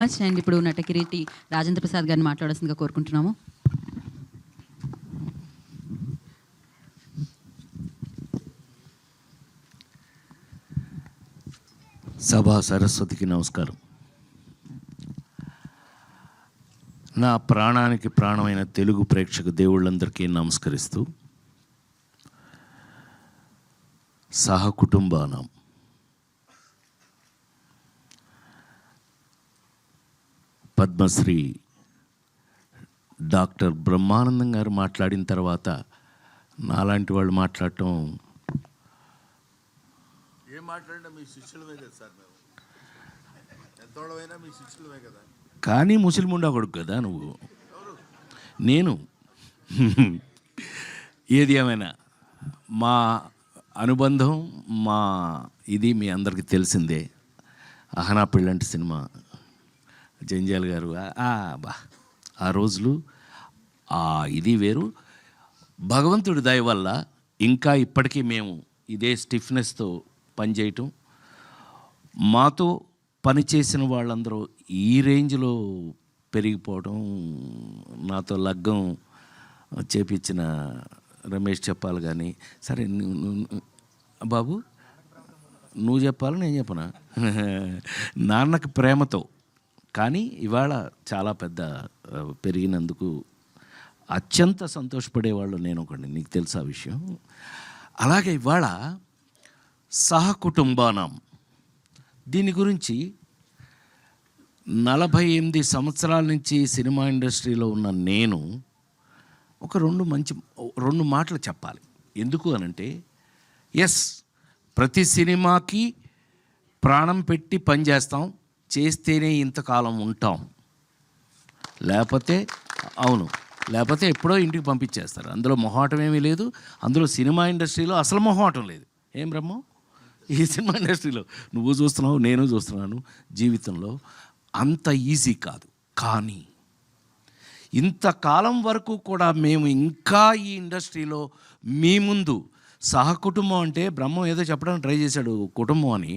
And ఇప్పుడు నటకిరీటి రాజేంద్ర ప్రసాద్ గారిని మాట్లాడాల్సిందిగా కోరుకుంటున్నాము. సభా సరస్వతికి నమస్కారం. నా ప్రాణానికి ప్రాణమైన తెలుగు ప్రేక్షక దేవుళ్ళందరికీ నమస్కరిస్తూ, సహకుటుంబానం పద్మశ్రీ డాక్టర్ బ్రహ్మానందం గారు మాట్లాడిన తర్వాత నాలాంటి వాళ్ళు మాట్లాడటం, ఏం మాట్లాడినా మీ శిష్యులమే కదా సార్, మేము ఎంతోడమైనా మీ శిష్యులమే కదా. కానీ ముస్లిముండా కొడుకు కదా నువ్వు, నేను. ఏది ఏమైనా మా అనుబంధం, మా ఇది మీ అందరికీ తెలిసిందే. అహనా పెళ్ళంటి సినిమా, జంజాల్ గారు, బా ఆ రోజులు ఇది వేరు. భగవంతుడి దయ వల్ల ఇంకా ఇప్పటికీ మేము ఇదే స్టిఫ్నెస్తో పనిచేయటం, మాతో పనిచేసిన వాళ్ళందరూ ఈ రేంజ్లో పెరిగిపోవడం, నాతో లగ్గం చేపించిన రమేష్ చెప్పాలి. కానీ సరే బాబు నువ్వు చెప్పాలి, నేను చెప్పనా? నాన్నకి ప్రేమతో. కానీ ఇవాళ చాలా పెద్ద పెరిగినందుకు అత్యంత సంతోషపడేవాళ్ళు నేను ఒకటి, నీకు తెలుసా విషయం. అలాగే ఇవాళ సహకుటుంబానం దీని గురించి 48 సంవత్సరాల నుంచి సినిమా ఇండస్ట్రీలో ఉన్న నేను ఒక రెండు మాటలు చెప్పాలి. ఎందుకు అనంటే, ఎస్, ప్రతి సినిమాకి ప్రాణం పెట్టి పనిచేస్తాం, చేస్తేనే ఇంతకాలం ఉంటాం, లేకపోతే ఎప్పుడో ఇంటికి పంపించేస్తారు. అందులో మొహాటం ఏమీ లేదు. అందులో సినిమా ఇండస్ట్రీలో అసలు మొహాటం లేదు. ఏం బ్రహ్మం, ఈ సినిమా ఇండస్ట్రీలో నువ్వు చూస్తున్నావు, నేను చూస్తున్నాను, జీవితంలో అంత ఈజీ కాదు. కానీ ఇంతకాలం వరకు కూడా మేము ఇంకా ఈ ఇండస్ట్రీలో మీ ముందు సహకుటుంబం అంటే, బ్రహ్మం ఏదో చెప్పడానికి ట్రై చేశాడు కుటుంబం అని.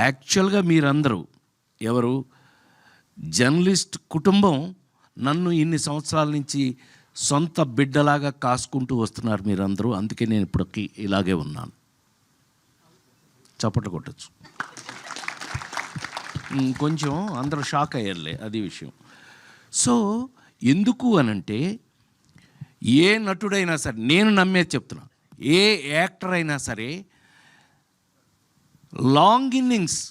యాక్చువల్గా మీరందరూ ఎవరు, జర్నలిస్ట్ కుటుంబం నన్ను ఇన్ని సంవత్సరాల నుంచి సొంత బిడ్డలాగా కాసుకుంటూ వస్తున్నారు మీరందరూ. అందుకే నేను ఇప్పటికి ఇలాగే ఉన్నాను. చప్పట్లు కొట్టచ్చు. కొంచెం అందరూ షాక్ అయ్యారులే, అది విషయం. సో ఎందుకు అనంటే, ఏ నటుడైనా సరే, నేను నమ్మేది చెప్తున్నా, ఏ యాక్టర్ అయినా సరే లాంగ్ ఇన్నింగ్స్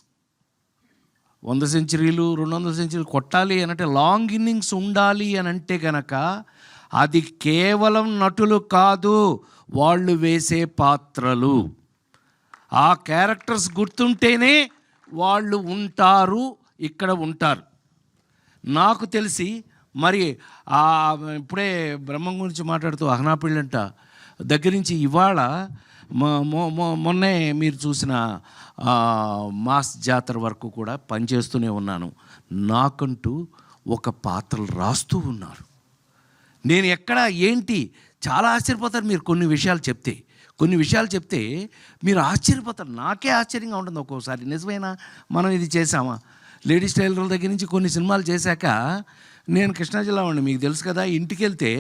100 సెంచరీలు 200 సెంచరీలు కొట్టాలి అనంటే, లాంగ్ ఇన్నింగ్స్ ఉండాలి అనంటే కనుక అది కేవలం నటులు కాదు, వాళ్ళు వేసే పాత్రలు, ఆ క్యారెక్టర్స్ గుర్తుంటేనే వాళ్ళు ఉంటారు, ఇక్కడ ఉంటారు. నాకు తెలిసి మరి ఇప్పుడే బ్రహ్మం గురించి మాట్లాడుతూ అహనా పెళ్ళంట దగ్గర నుంచి ఇవాళ మొన్నే మీరు చూసిన మాస్ జాతర వరకు కూడా పనిచేస్తూనే ఉన్నాను. నాకంటూ ఒక పాత్రలు రాస్తూ ఉన్నారు. నేను ఎక్కడ ఏంటి చాలా ఆశ్చర్యపోతారు మీరు. కొన్ని విషయాలు చెప్తే మీరు ఆశ్చర్యపోతారు. నాకే ఆశ్చర్యంగా ఉంటుంది ఒక్కోసారి. నిజమైనా మనం ఇది చేసామా? లేడీస్ టైలర్ల దగ్గర నుంచి కొన్ని సినిమాలు చేశాక, నేను కృష్ణా జిల్లా వాడిని, మీకు తెలుసు కదా. ఇంటికి వెళ్తే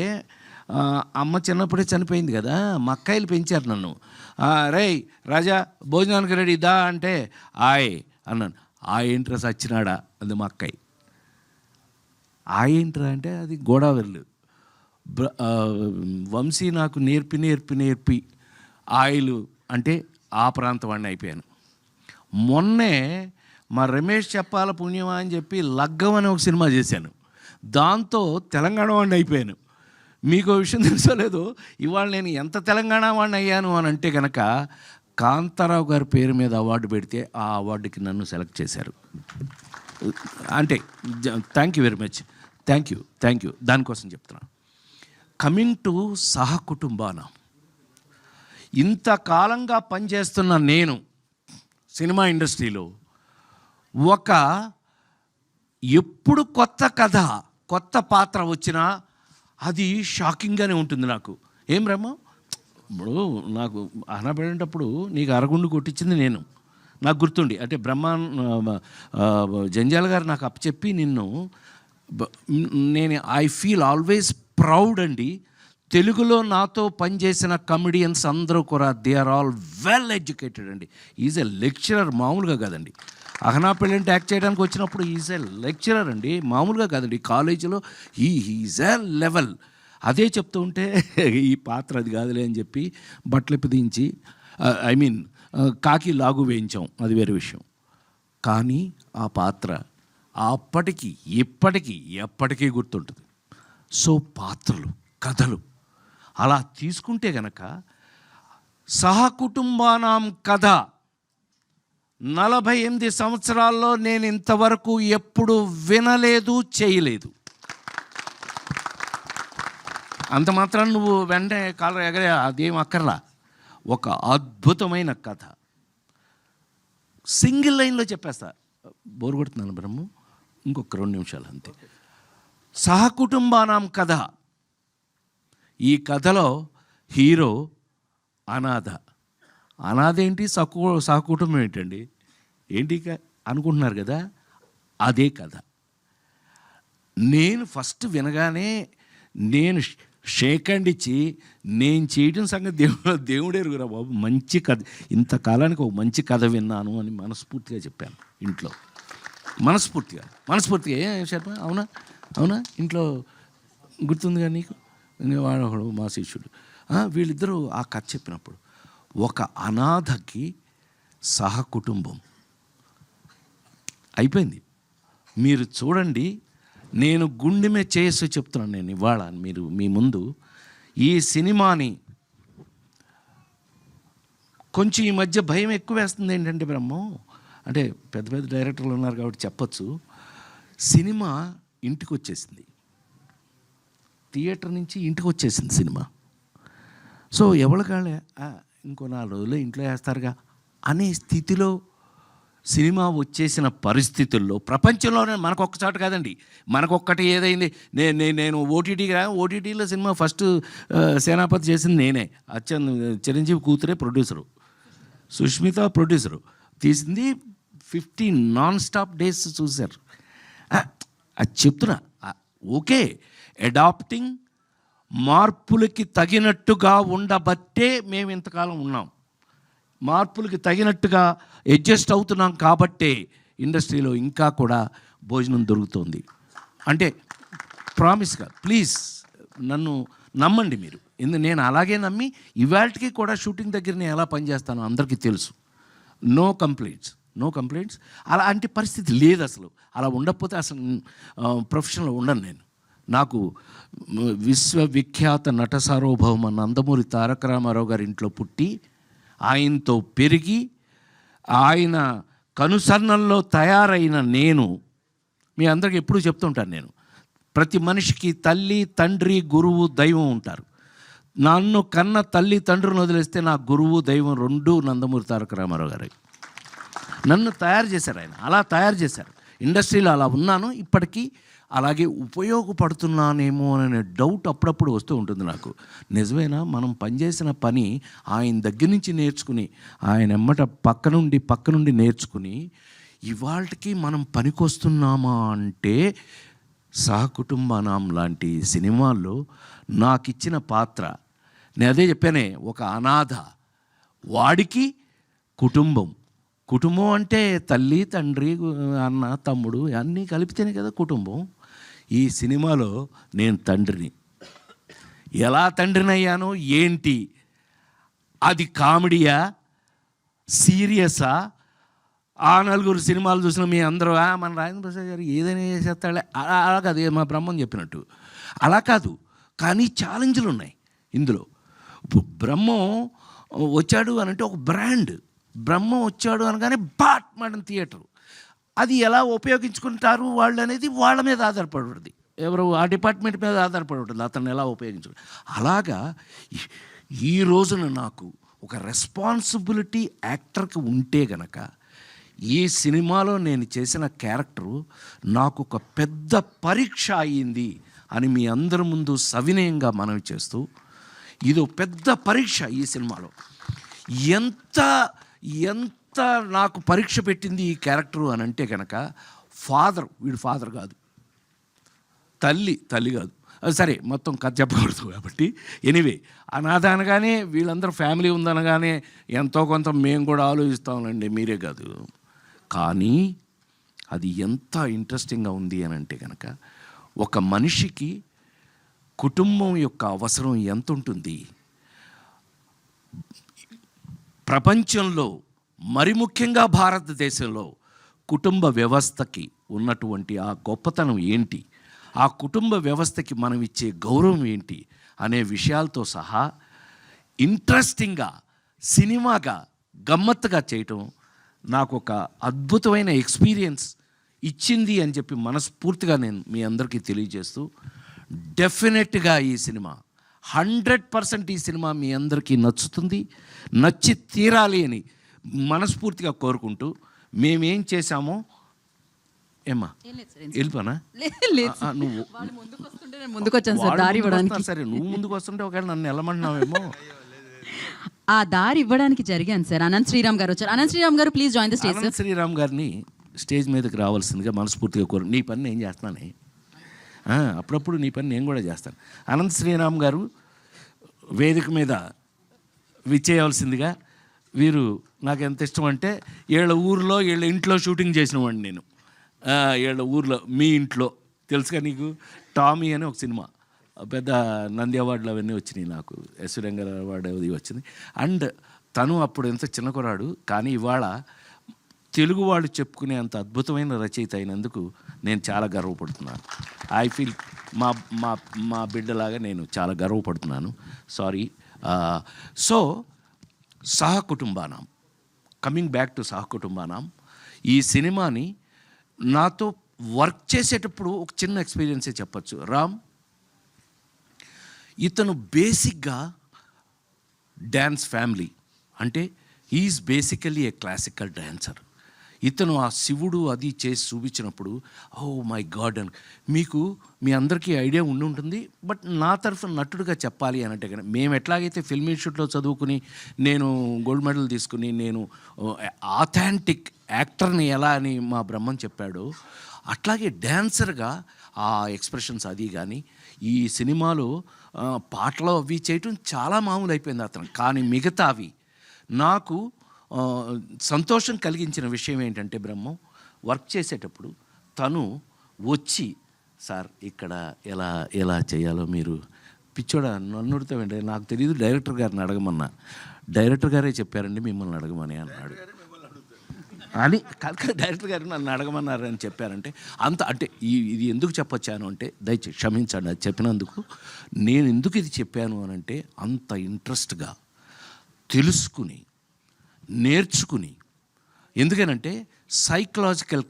అమ్మ చిన్నప్పుడే చనిపోయింది కదా, మా అక్కాయిలు పెంచారు నన్ను. రేయ్ రాజా భోజనానికి రెడీ దా అంటే అన్నాను. ఏంట్రా సచ్చినాడా అది మా అక్కాయి. ఏంట్రా అంటే అది గోదావరిలు. వంశీ నాకు నేర్పి ఆయిలు అంటే ఆ ప్రాంతం వాడిని అయిపోయాను. మొన్నే మా రమేష్ చెప్పాల పుణ్యమా అని చెప్పి లగ్గం అనే ఒక సినిమా చేశాను. దాంతో తెలంగాణ వాడిని అయిపోయాను. మీకు విషయం తెలుసో లేదో, ఇవాళ నేను ఎంత తెలంగాణ వాడిని అయ్యాను అని అంటే కనుక, కాంతారావు గారి పేరు మీద అవార్డు పెడితే ఆ అవార్డుకి నన్ను సెలెక్ట్ చేశారు. అంటే thank you very much, thank you. దానికోసం చెప్తున్నాను. కమింగ్ టు సహకుటుంబానం, ఇంతకాలంగా పనిచేస్తున్న నేను సినిమా ఇండస్ట్రీలో ఎప్పుడు కొత్త కథ, కొత్త పాత్ర వచ్చినా అది షాకింగ్గానే ఉంటుంది నాకు. ఏం బ్రహ్మ, ఇప్పుడు నాకు అహనా పడేటప్పుడు నీకు అరగుండు కొట్టించింది నేను, నాకు గుర్తుండి అంటే జంజాల గారు నాకు అప్పచెప్పి నిన్ను నేను ఐ ఫీల్ ఆల్వేస్ ప్రౌడ్ అండి. తెలుగులో నాతో పనిచేసిన కమెడియన్స్ అందరూ కూడా they are all well educated అండి. ఈజ్ ఎ లెక్చరర్, మామూలుగా కాదండి. అహనా పెళ్ళంటే యాక్ట్ చేయడానికి వచ్చినప్పుడు ఈజ్ ఎ లెక్చరర్ అండి, మామూలుగా కాదండి. కాలేజీలో ఈజ్ ఎ లెవెల్. అదే చెప్తూ ఉంటే ఈ పాత్ర అది కాదులే అని చెప్పి బట్టలు దించి ఐ మీన్ కాకి లాగు వేయించాం, అది వేరే విషయం. కానీ ఆ పాత్ర అప్పటికి ఇప్పటికీ ఎప్పటికీ గుర్తుంటుంది. సో పాత్రలు, కథలు అలా తీసుకుంటే గనక సహకుటుంబానాం కథ 48 సంవత్సరాల్లో నేను ఇంతవరకు ఎప్పుడు వినలేదు, చేయలేదు. అంత మాత్రం నువ్వు వెంటనే కాలర్ ఎగరే అదేం అక్కర్లా. ఒక అద్భుతమైన కథ సింగిల్ లైన్లో చెప్పేస్తా. బోరు కొడుతున్నాను బ్రహ్మ, ఇంకొక 2 నిమిషాలు అంతే. సహకుటుంబానాం కథ. ఈ కథలో హీరో అనాథ. అనాథ ఏంటి, సహకుటుంబం ఏంటండి, ఏంటి అనుకుంటున్నారు కదా, అదే కథ. నేను ఫస్ట్ వినగానే నేను షేక్ హ్యాండ్ ఇచ్చి నేను చేయడం సంగతి దేవుడే ఎరుగురా బాబు, మంచి కథ, ఇంతకాలానికి ఒక మంచి కథ విన్నాను అని మనస్ఫూర్తిగా చెప్పాను ఇంట్లో. మనస్ఫూర్తిగా ఏం శర్మ, అవునా ఇంట్లో గుర్తుందిగా నీకు, వాడు మా శిష్యుడు. వీళ్ళిద్దరూ ఆ కథ చెప్పినప్పుడు ఒక అనాథకి సహకుటుంబం అయిపోయింది. మీరు చూడండి, నేను గుండెమే చేసి చెప్తున్నాను నేను ఇవాళ మీరు మీ ముందు. ఈ సినిమాని కొంచెం ఈ మధ్య భయం ఎక్కువ వేస్తుంది. ఏంటంటే బ్రహ్మం అంటే పెద్ద పెద్ద డైరెక్టర్లు ఉన్నారు కాబట్టి చెప్పచ్చు, సినిమా ఇంటికి వచ్చేసింది, థియేటర్ నుంచి ఇంటికి వచ్చేసింది సినిమా. సో ఎవరికాళ్ళే ఇంకో 4 రోజులు ఇంట్లో వేస్తారుగా అనే స్థితిలో సినిమా వచ్చేసిన పరిస్థితుల్లో ప్రపంచంలోనే మనకొక్కసారి కాదండి, మనకొక్కటి ఏదైంది, నేను ఓటీటీలో సినిమా ఫస్ట్ సేనాపతి చేసింది నేనే. చిరంజీవి కూతురే ప్రొడ్యూసరు, సుష్మిత ప్రొడ్యూసరు, తీసింది 50 నాన్ స్టాప్ డేస్ చూశారు. అది చెప్తున్నా. ఓకే, అడాప్టింగ్, మార్పులకి తగినట్టుగా ఉండబట్టే మేము ఇంతకాలం ఉన్నాం. మార్పులకి తగినట్టుగా అడ్జస్ట్ అవుతున్నాం కాబట్టే ఇండస్ట్రీలో ఇంకా కూడా భోజనం దొరుకుతుంది. అంటే ప్రామిస్గా ప్లీజ్ నన్ను నమ్మండి మీరు. నేను అలాగే నమ్మి ఇవాళకి కూడా షూటింగ్ దగ్గర నేను ఎలా పనిచేస్తానో అందరికీ తెలుసు. No complaints. అలాంటి పరిస్థితి లేదు అసలు. అలా ఉండకపోతే అసలు ప్రొఫెషన్లో ఉండను నేను. నాకు విశ్వవిఖ్యాత నట సార్వభౌమ నందమూరి తారక రామారావు గారి ఇంట్లో పుట్టి ఆయనతో పెరిగి ఆయన కనుసన్నల్లో తయారైన నేను మీ అందరికీ ఎప్పుడూ చెప్తుంటాను, నేను ప్రతి మనిషికి తల్లి, తండ్రి, గురువు, దైవం ఉంటారు. నన్ను కన్న తల్లి తండ్రిని వదిలేస్తే నా గురువు, దైవం 2 నందమూరి తారక రామారావు గారు. నన్ను తయారు చేశారు ఆయన, అలా తయారు చేశారు. ఇండస్ట్రీలో అలా ఉన్నాను, ఇప్పటికీ అలాగే ఉపయోగపడుతున్నానేమో అనే డౌట్ అప్పుడప్పుడు వస్తూ ఉంటుంది నాకు. నిజమేనా, మనం పనిచేసిన పని ఆయన దగ్గర నుంచి నేర్చుకుని, ఆయన ఎమ్మట పక్క నుండి నేర్చుకుని ఇవాళకి మనం పనికొస్తున్నామా అంటే సహకుటుంబానాం లాంటి సినిమాల్లో నాకు ఇచ్చిన పాత్ర, నేను అదే చెప్పానే, ఒక అనాథ, వాడికి కుటుంబం అంటే తల్లి, తండ్రి, అన్న, తమ్ముడు అన్నీ కలిపితేనే కదా కుటుంబం. ఈ సినిమాలో నేను తండ్రిని. ఎలా తండ్రిని అయ్యానో ఏంటి, అది కామెడీయా, సీరియసా? ఆ 4 సినిమాలు చూసిన మీ అందరూ మన రాజేంద్ర ప్రసాద్ గారు ఏదైనా చేసేస్తాడే, అలా కాదు, మా బ్రహ్మం చెప్పినట్టు అలా కాదు. కానీ ఛాలెంజ్లు ఉన్నాయి ఇందులో. బ్రహ్మం వచ్చాడు అని అంటే ఒక బ్రాండ్. బ్రహ్మం వచ్చాడు అనగానే బాట్ మేడం థియేటరు. అది ఎలా ఉపయోగించుకుంటారు వాళ్ళు అనేది వాళ్ళ మీద ఆధారపడి ఉంటుంది, ఎవరు ఆ డిపార్ట్మెంట్ మీద ఆధారపడి ఉంటుంది, అతన్ని ఎలా ఉపయోగించుకుంటారు. అలాగా ఈ రోజున నాకు ఒక రెస్పాన్సిబిలిటీ యాక్టర్కి ఉంటే గనక ఈ సినిమాలో నేను చేసిన క్యారెక్టరు నాకు ఒక పెద్ద పరీక్ష అయ్యింది అని మీ అందరి ముందు సవినయంగా మనవి చేస్తూ, ఇది పెద్ద పరీక్ష ఈ సినిమాలో. ఎంత ఎంత నాకు పరీక్ష పెట్టింది ఈ క్యారెక్టరు అని అంటే కనుక వీడు ఫాదర్ కాదు, తల్లి కాదు, సరే మొత్తం కథ చెప్పకూడదు కాబట్టి ఎనీవే అనాథ అనగానే వీళ్ళందరూ ఫ్యామిలీ ఉందనగానే ఎంతో కొంత మేము కూడా ఆలోచిస్తామండి, మీరే కాదు. కానీ అది ఎంత ఇంట్రెస్టింగ్గా ఉంది అని అంటే కనుక ఒక మనిషికి కుటుంబం యొక్క అవసరం ఎంత ఉంటుంది, ప్రపంచంలో మరి ముఖ్యంగా భారతదేశంలో కుటుంబ వ్యవస్థకి ఉన్నటువంటి ఆ గొప్పతనం ఏంటి, ఆ కుటుంబ వ్యవస్థకి మనం ఇచ్చే గౌరవం ఏంటి అనే విషయాలతో సహా ఇంట్రెస్టింగ్గా సినిమాగా గమ్మత్తుగా చేయటం నాకు ఒక అద్భుతమైన ఎక్స్పీరియన్స్ ఇచ్చింది అని చెప్పి మనస్ఫూర్తిగా నేను మీ అందరికీ తెలియజేస్తూ, డెఫినెట్గా ఈ సినిమా 100% ఈ సినిమా మీ అందరికీ నచ్చి తీరాలి అని మనస్ఫూర్తిగా కోరుకుంటూ మేమేం చేశామో ఏమ్మా వెళ్ళిపోనా నువ్వు ముందుకు వచ్చాను సార్ దారి ఇవ్వడానికి. సరే నువ్వు ముందుకు వస్తుంటే ఒకవేళ నన్ను వెళ్ళమంటున్నావేమో. ఆ దారి ఇవ్వడానికి జరిగాను సార్. అనంత్ శ్రీరామ్ గారు వచ్చారు. Anant Sriram garu please join the stage. Anant Sriram గారిని స్టేజ్ మీదకి రావాల్సిందిగా మనస్ఫూర్తిగా కోరు. నీ పని నేను చేస్తున్నానే, అప్పుడప్పుడు నీ పని నేను కూడా చేస్తాను. అనంత్ శ్రీరామ్ గారు వేదిక మీద విచ్చేయవలసిందిగా. వీరు నాకు ఎంత ఇష్టం అంటే వీళ్ళ ఇంట్లో షూటింగ్ చేసిన వాడిని నేను. వీళ్ళ ఊర్లో మీ ఇంట్లో తెలుసుగా నీకు, టామీ అని ఒక సినిమా పెద్ద నంది అవార్డులు అవన్నీ వచ్చినాయి, నాకు ఎస్ రంగ అవార్డు అది వచ్చింది. అండ్ తను అప్పుడు ఎంత చిన్న కురాడు, కానీ ఇవాళ తెలుగు వాళ్ళు చెప్పుకునే అంత అద్భుతమైన రచయిత అయినందుకు నేను చాలా గర్వపడుతున్నాను. ఐ ఫీల్ మా బిడ్డలాగా నేను చాలా గర్వపడుతున్నాను. Sorry. So Sahakutumbanam, coming back to Sahakutumbanam, ఈ సినిమాని నాతో వర్క్ చేసేటప్పుడు ఒక చిన్న ఎక్స్పీరియన్సే చెప్పచ్చు. రామ్ ఇతను బేసిక్గా డ్యాన్స్ ఫ్యామిలీ, అంటే he's basically a classical dancer. ఇతను ఆ శివుడు అది చేసి చూపించినప్పుడు ఓ మై గాడ్ అని మీ అందరికీ ఐడియా ఉంటుంది. బట్ నా తరఫున నటుడుగా చెప్పాలి అని అంటే కానీ మేము ఎట్లాగైతే ఫిల్మ్ ఇన్స్టిట్యూట్లో చదువుకుని నేను గోల్డ్ మెడల్ తీసుకుని నేను ఆథెంటిక్ యాక్టర్ని ఎలా అని మా బ్రహ్మం చెప్పాడో, అట్లాగే డ్యాన్సర్గా ఆ ఎక్స్ప్రెషన్స్ అది కానీ ఈ సినిమాలో పాటలు అవి చేయటం చాలా మామూలు అయిపోయింది అతను. కానీ మిగతావి నాకు సంతోషం కలిగించిన విషయం ఏంటంటే బ్రహ్మం వర్క్ చేసేటప్పుడు తను వచ్చి సార్ ఇక్కడ ఎలా చేయాలో మీరు పిచ్చోడా నన్ను అడుగుతామండి, నాకు తెలియదు, డైరెక్టర్ గారిని అడగమన్నా, డైరెక్టర్ గారే చెప్పారండి మిమ్మల్ని అడగమని అన్నాడు అని. డైరెక్టర్ గారు నన్ను అడగమన్నారు అని చెప్పారంటే అంటే ఇది ఎందుకు చెప్పొచ్చాను అంటే దయచేసి క్షమించండి అది చెప్పినందుకు. నేను ఎందుకు ఇది చెప్పాను అని అంటే అంత ఇంట్రెస్ట్గా తెలుసుకుని నేర్చుకుని, ఎందుకనంటే సైకలాజికల్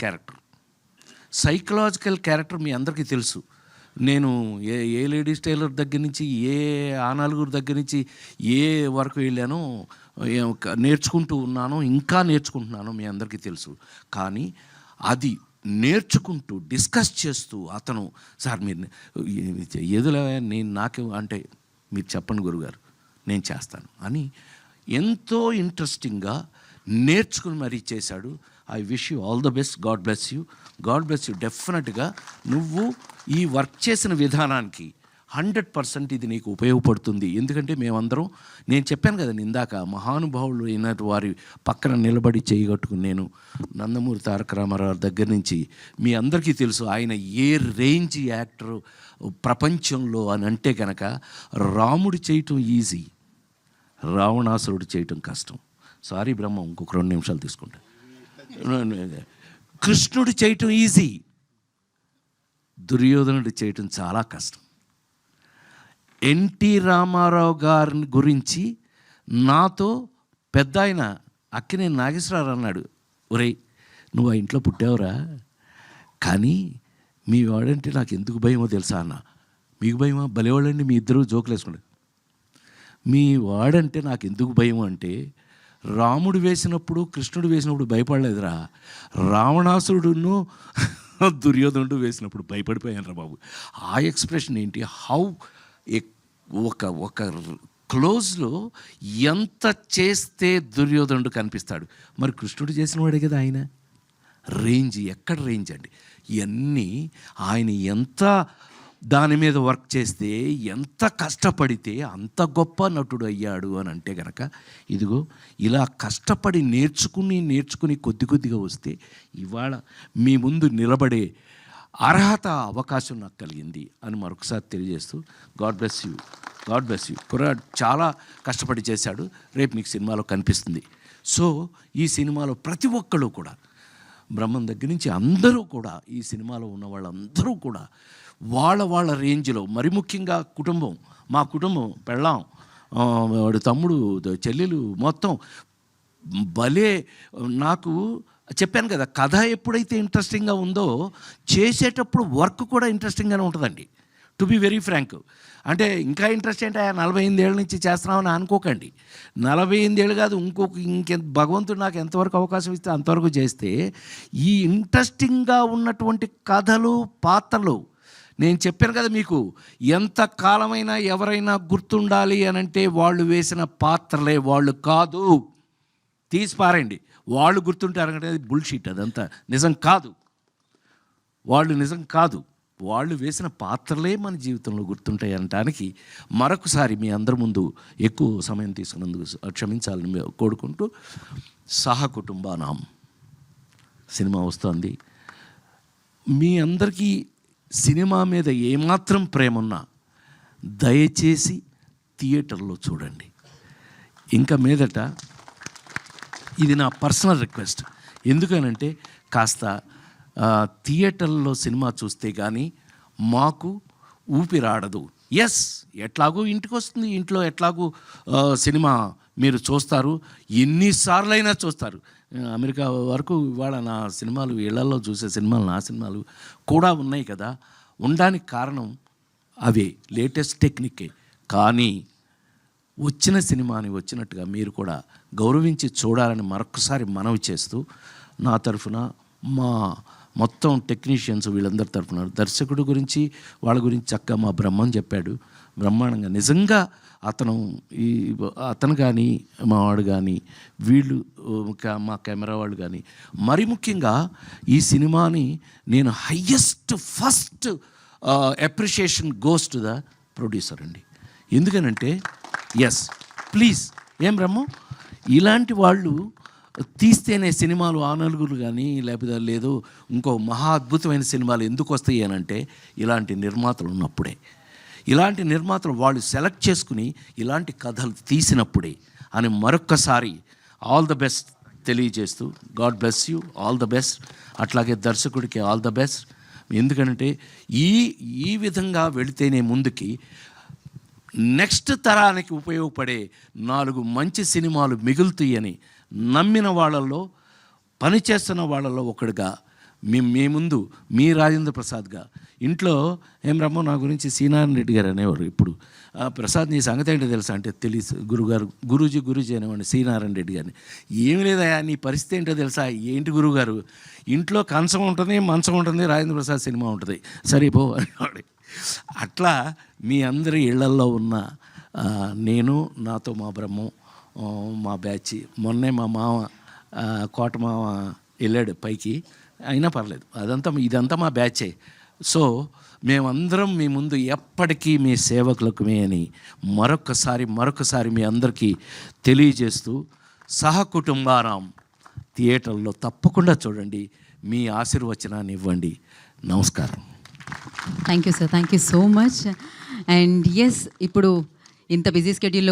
క్యారెక్టర్ మీ అందరికీ తెలుసు. నేను ఏ లేడీస్ టైలర్ దగ్గర నుంచి ఏ ఆనాలుగురు దగ్గర నుంచి ఏ వరకు వెళ్ళానో నేర్చుకుంటూ ఉన్నానో, ఇంకా నేర్చుకుంటున్నానో మీ అందరికీ తెలుసు. కానీ అది నేర్చుకుంటూ డిస్కస్ చేస్తూ అతను సార్ మీరు ఏదిలా నాకే అంటే మీరు చెప్పండి గురుగారు నేను చేస్తాను అని ఎంతో ఇంట్రెస్టింగ్గా నేర్చుకుని మరీ చేశాడు. I wish you all the best. God bless you. డెఫినెట్గా నువ్వు ఈ వర్క్ చేసిన విధానానికి 100% ఇది నీకు ఉపయోగపడుతుంది. ఎందుకంటే మేమందరం, నేను చెప్పాను కదా ఇందాక, మహానుభావులు అయిన వారి పక్కన నిలబడి చేయగట్టుకుని నేను నందమూరి తారక రామారావు దగ్గర నుంచి మీ అందరికీ తెలుసు ఆయన ఏ రేంజ్ యాక్టర్ ప్రపంచంలో అని అంటే కనుక రాముడు చేయటం ఈజీ, రావణాసురుడు చేయటం కష్టం. సారీ బ్రహ్మ, ఇంకొక 2 నిమిషాలు తీసుకుంటా. కృష్ణుడు చేయటం ఈజీ, దుర్యోధనుడు చేయటం చాలా కష్టం. ఎన్టీ రామారావు గారిని గురించి నాతో పెద్ద ఆయన అక్కినేని నాగేశ్వరరావు అన్నాడు, ఒరేయ్ నువ్వు ఆ ఇంట్లో పుట్టావురా, కానీ మీ వాడంటే నాకు ఎందుకు భయమో తెలుసా అన్న. మీకు భయమా? భలేవాళ్ళండి మీ ఇద్దరు జోకులు వేసుకుంటారు. మీ వాడంటే నాకు ఎందుకు భయం అంటే రాముడు వేసినప్పుడు కృష్ణుడు వేసినప్పుడు భయపడలేదురా, రావణాసురుడును దుర్యోధనుడు వేసినప్పుడు భయపడిపోయాను రా బాబు. ఆ ఎక్స్ప్రెషన్ ఏంటి, హౌ ఒక క్లోజ్లో ఎంత చేస్తే దుర్యోధనుడు కనిపిస్తాడు. మరి కృష్ణుడు చేసిన వాడే కదా ఆయన. రేంజ్ ఎక్కడ రేంజ్ అండి. ఇవన్నీ ఆయన ఎంత దాని మీద వర్క్ చేస్తే, ఎంత కష్టపడితే అంత గొప్ప నటుడు అయ్యాడు అని అంటే కనుక, ఇదిగో ఇలా కష్టపడి నేర్చుకుని కొద్ది కొద్దిగా వస్తే ఇవాళ మీ ముందు నిలబడే అర్హత, అవకాశం నాకు కలిగింది అని మరొకసారి తెలియజేస్తూ, గాడ్ బ్లెస్ యూ. కుర్రాడు చాలా కష్టపడి చేశాడు, రేపు మీకు సినిమాలో కనిపిస్తుంది. సో ఈ సినిమాలో ప్రతి ఒక్కళ్ళు కూడా, బ్రహ్మం దగ్గర నుంచి అందరూ కూడా, ఈ సినిమాలో ఉన్న వాళ్ళందరూ కూడా వాళ్ళ రేంజ్లో, మరి ముఖ్యంగా కుటుంబం, మా కుటుంబం, పెళ్ళాం, వాడు తమ్ముడు, చెల్లెలు, మొత్తం భలే. నాకు చెప్పాను కదా, కథ ఎప్పుడైతే ఇంట్రెస్టింగ్గా ఉందో చేసేటప్పుడు వర్క్ కూడా ఇంట్రెస్టింగ్గానే ఉంటుందండి. To be very frank. అంటే ఇంకా ఇంట్రెస్ట్ ఏంటి, 48 ఏళ్ళ నుంచి చేస్తున్నామని అనుకోకండి. 48 ఏళ్ళు కాదు, ఇంకెంత భగవంతుడు నాకు ఎంతవరకు అవకాశం ఇస్తే అంతవరకు చేస్తే, ఈ ఇంట్రెస్టింగ్గా ఉన్నటువంటి కథలు, పాత్రలు, నేను చెప్పాను కదా మీకు, ఎంత కాలమైనా ఎవరైనా గుర్తుండాలి అనంటే వాళ్ళు వేసిన పాత్రలే, వాళ్ళు కాదు. తీసి పారండి, వాళ్ళు గుర్తుంటారంటే అది బుల్షిట్, అదంతా నిజం కాదు. వాళ్ళు వేసిన పాత్రలే మన జీవితంలో గుర్తుంటాయి అనటానికి మరొకసారి మీ అందరి ముందు ఎక్కువ సమయం తీసుకున్నందుకు క్షమించాలని కోరుకుంటూ, సహకుటుంబానాం సినిమా వస్తుంది. మీ అందరికీ సినిమా మీద ఏమాత్రం ప్రేమ ఉన్నా దయచేసి థియేటర్లో చూడండి. ఇంకా మీదట ఇది నా పర్సనల్ రిక్వెస్ట్. ఎందుకనంటే కాస్త థియేటర్లో సినిమా చూస్తే కానీ మాకు ఊపిరాడదు. ఎస్, ఎట్లాగూ ఇంటికి వస్తుంది, ఇంట్లో ఎట్లాగూ సినిమా మీరు చూస్తారు, ఎన్నిసార్లైనా చూస్తారు. అమెరికా వరకు ఇవాళ నా సినిమాలు, ఇళ్లలో చూసే సినిమాలు, నా సినిమాలు కూడా ఉన్నాయి కదా. ఉండడానికి కారణం అవే, లేటెస్ట్ టెక్నికే. కానీ వచ్చిన సినిమాని వచ్చినట్టుగా మీరు కూడా గౌరవించి చూడాలని మరొకసారి మనవి చేస్తూ, నా తరఫున, మా మొత్తం టెక్నీషియన్స్ వీళ్ళందరి తరఫున, దర్శకుడు గురించి వాళ్ళ గురించి చక్కగా మా బ్రహ్మం చెప్పాడు, బ్రహ్మాండంగా. నిజంగా అతను కానీ, మా వాడు కానీ, వీళ్ళు మా కెమెరా వాళ్ళు కానీ, మరి ముఖ్యంగా ఈ సినిమాని నేను first appreciation goes to the producer అండి. ఎందుకనంటే ఎస్, ప్లీజ్, ఏం బ్రహ్మం, ఇలాంటి వాళ్ళు తీస్తేనే సినిమాలు ఆ నలుగురు కానీ, లేకపోతే లేదు ఇంకో మహా అద్భుతమైన సినిమాలు ఎందుకు వస్తాయి అని అంటే, ఇలాంటి నిర్మాతలు ఉన్నప్పుడే, ఇలాంటి నిర్మాతలు వాళ్ళు సెలెక్ట్ చేసుకుని ఇలాంటి కథలు తీసినప్పుడే అని మరొక్కసారి ఆల్ ద బెస్ట్ తెలియజేస్తూ, God bless you, all the best. అట్లాగే దర్శకుడికి ఆల్ ద బెస్ట్. ఎందుకంటే ఈ విధంగా వెళితేనే ముందుకి నెక్స్ట్ తరానికి ఉపయోగపడే 4 మంచి సినిమాలు మిగులుతాయని నమ్మిన వాళ్ళల్లో, పనిచేస్తున్న వాళ్ళల్లో ఒకడుగా మీ ముందు మీ రాజేంద్ర ప్రసాద్గా, ఇంట్లో ఏం రమ్మో నా గురించి సీనారాయణ రెడ్డి గారు అనేవారు. ఇప్పుడు ప్రసాద్ నీ సంగతి ఏంటో తెలుసా అంటే, తెలుసు గురూజీ అనేవాడిని సీనారాయణ రెడ్డి గారిని. ఏమి లేదా, నీ పరిస్థితి ఏంటో తెలుసా, ఏంటి గురువుగారు, ఇంట్లో కంచం ఉంటుంది, మంచం ఉంటుంది, రాజేంద్ర ప్రసాద్ సినిమా ఉంటుంది, సరిపో అనేవాడు. అట్లా మీ అందరి ఇళ్లల్లో ఉన్న నేను, నాతో మా బ్రహ్మం, మా బ్యాచ్, మొన్నే మా మామ కోట మామ వెళ్ళాడు పైకి, అయినా పర్లేదు, ఇదంతా మా బ్యాచే. సో మేమందరం మీ ముందు ఎప్పటికీ మీ సేవకులకుమే అని మరొకసారి మీ అందరికీ తెలియజేస్తూ, సహకుటుంబారాం థియేటర్లో తప్పకుండా చూడండి, మీ ఆశీర్వచనాన్ని ఇవ్వండి. నమస్కారం. Thank you sir, thank you so much. And yes, ఇప్పుడు ఇంత బిజీ స్కెడ్యూల్లో